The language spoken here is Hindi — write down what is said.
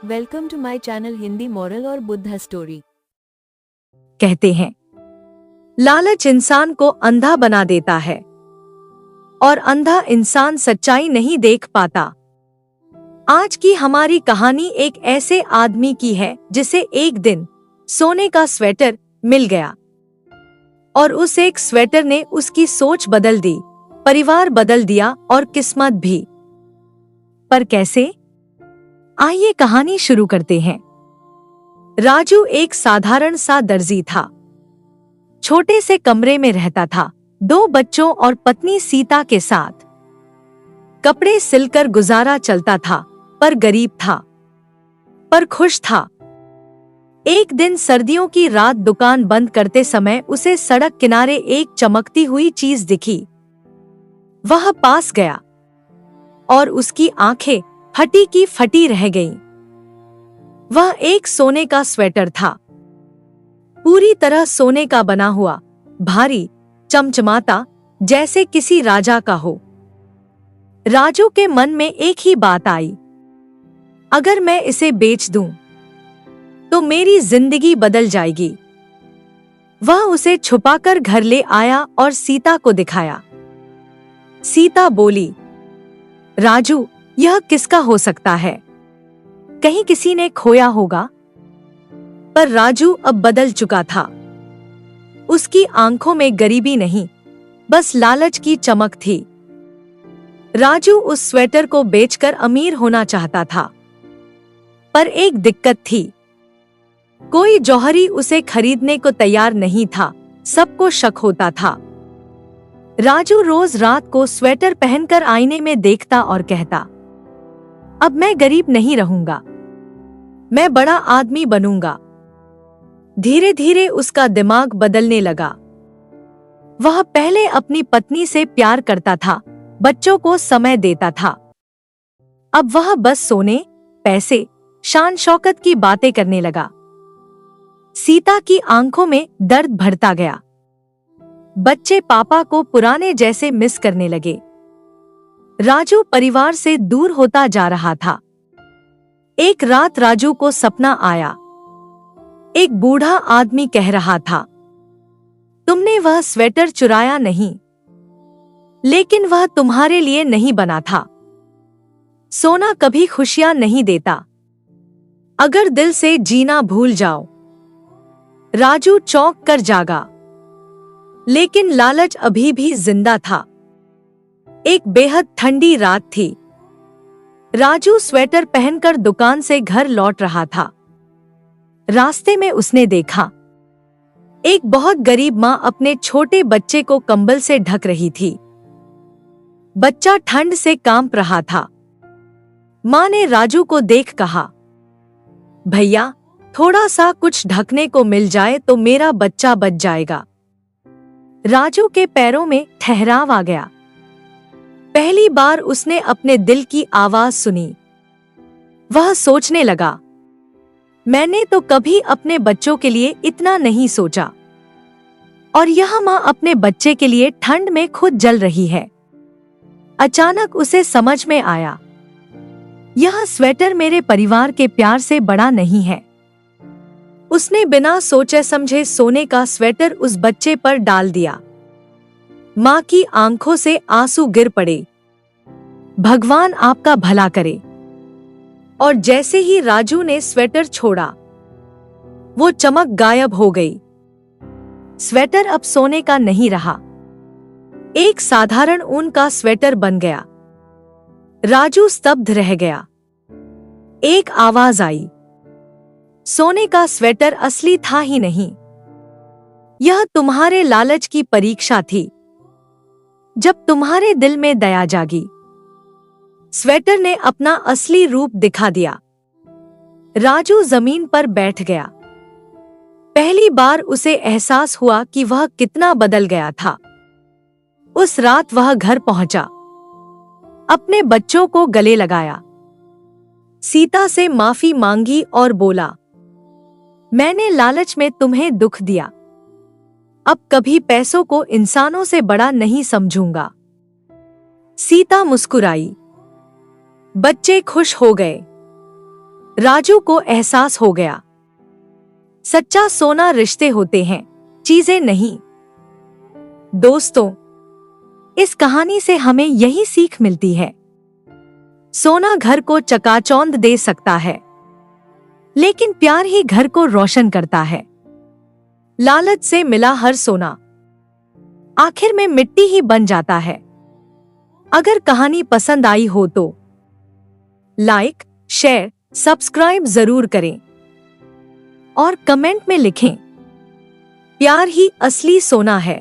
Welcome to my channel Hindi moral और बुद्धा स्टोरी। कहते हैं, लालच इंसान को अंधा बना देता है और अंधा इंसान सच्चाई नहीं देख पाता। आज की हमारी कहानी एक ऐसे आदमी की है जिसे एक दिन सोने का स्वेटर मिल गया और उस एक स्वेटर ने उसकी सोच बदल दी, परिवार बदल दिया और किस्मत भी। पर कैसे? आइए कहानी शुरू करते हैं। राजू एक साधारण सा दर्जी था। छोटे से कमरे में रहता था, 2 बच्चों और पत्नी सीता के साथ। कपड़े सिलकर गुजारा चलता था, पर गरीब था, पर खुश था। एक दिन सर्दियों की रात दुकान बंद करते समय उसे सड़क किनारे एक चमकती हुई चीज दिखी। वह पास गया और उसकी आंखें फटी की फटी रह गईं। वह एक सोने का स्वेटर था, पूरी तरह सोने का बना हुआ, भारी, चमचमाता, जैसे किसी राजा का हो। राजू के मन में एक ही बात आई, अगर मैं इसे बेच दूं तो मेरी जिंदगी बदल जाएगी। वह उसे छुपाकर घर ले आया और सीता को दिखाया। सीता बोली, राजू, यह किसका हो सकता है? कहीं किसी ने खोया होगा। पर राजू अब बदल चुका था। उसकी आंखों में गरीबी नहीं, बस लालच की चमक थी। राजू उस स्वेटर को बेचकर अमीर होना चाहता था, पर एक दिक्कत थी, कोई जौहरी उसे खरीदने को तैयार नहीं था। सबको शक होता था। राजू रोज रात को स्वेटर पहनकर आईने में देखता और कहता, अब मैं गरीब नहीं रहूंगा, मैं बड़ा आदमी बनूंगा। धीरे धीरे उसका दिमाग बदलने लगा। वह पहले अपनी पत्नी से प्यार करता था, बच्चों को समय देता था। अब वह बस सोने, पैसे, शान शौकत की बातें करने लगा। सीता की आंखों में दर्द भरता गया। बच्चे पापा को पुराने जैसे मिस करने लगे। राजू परिवार से दूर होता जा रहा था। एक रात राजू को सपना आया। एक बूढ़ा आदमी कह रहा था, तुमने वह स्वेटर चुराया नहीं, लेकिन वह तुम्हारे लिए नहीं बना था। सोना कभी खुशियां नहीं देता, अगर दिल से जीना भूल जाओ। राजू चौंक कर जागा, लेकिन लालच अभी भी जिंदा था। एक बेहद ठंडी रात थी। राजू स्वेटर पहनकर दुकान से घर लौट रहा था। रास्ते में उसने देखा, एक बहुत गरीब माँ अपने छोटे बच्चे को कंबल से ढक रही थी। बच्चा ठंड से कांप रहा था। माँ ने राजू को देख कहा, भैया, थोड़ा सा कुछ ढकने को मिल जाए तो मेरा बच्चा बच जाएगा। राजू के पैरों में ठहराव आ गया। पहली बार उसने अपने दिल की आवाज सुनी। वह सोचने लगा, मैंने तो कभी अपने बच्चों के लिए इतना नहीं सोचा, और यह माँ अपने बच्चे के लिए ठंड में खुद जल रही है। अचानक उसे समझ में आया, यह स्वेटर मेरे परिवार के प्यार से बड़ा नहीं है। उसने बिना सोचे समझे सोने का स्वेटर उस बच्चे पर डाल दिया। माँ की आंखों से आंसू गिर पड़े। भगवान आपका भला करे। और जैसे ही राजू ने स्वेटर छोड़ा, वो चमक गायब हो गई। स्वेटर अब सोने का नहीं रहा, एक साधारण ऊन का स्वेटर बन गया। राजू स्तब्ध रह गया। एक आवाज आई, सोने का स्वेटर असली था ही नहीं, यह तुम्हारे लालच की परीक्षा थी। जब तुम्हारे दिल में दया जागी, स्वेटर ने अपना असली रूप दिखा दिया। राजू जमीन पर बैठ गया। पहली बार उसे एहसास हुआ कि वह कितना बदल गया था। उस रात वह घर पहुंचा, अपने बच्चों को गले लगाया, सीता से माफी मांगी और बोला, मैंने लालच में तुम्हें दुख दिया, अब कभी पैसों को इंसानों से बड़ा नहीं समझूंगा। सीता मुस्कुराई, बच्चे खुश हो गए। राजू को एहसास हो गया, सच्चा सोना रिश्ते होते हैं, चीजें नहीं। दोस्तों, इस कहानी से हमें यही सीख मिलती है। सोना घर को चकाचौंध दे सकता है, लेकिन प्यार ही घर को रोशन करता है। लालच से मिला हर सोना आखिर में मिट्टी ही बन जाता है। अगर कहानी पसंद आई हो तो लाइक, शेयर, सब्सक्राइब जरूर करें और कमेंट में लिखें, प्यार ही असली सोना है।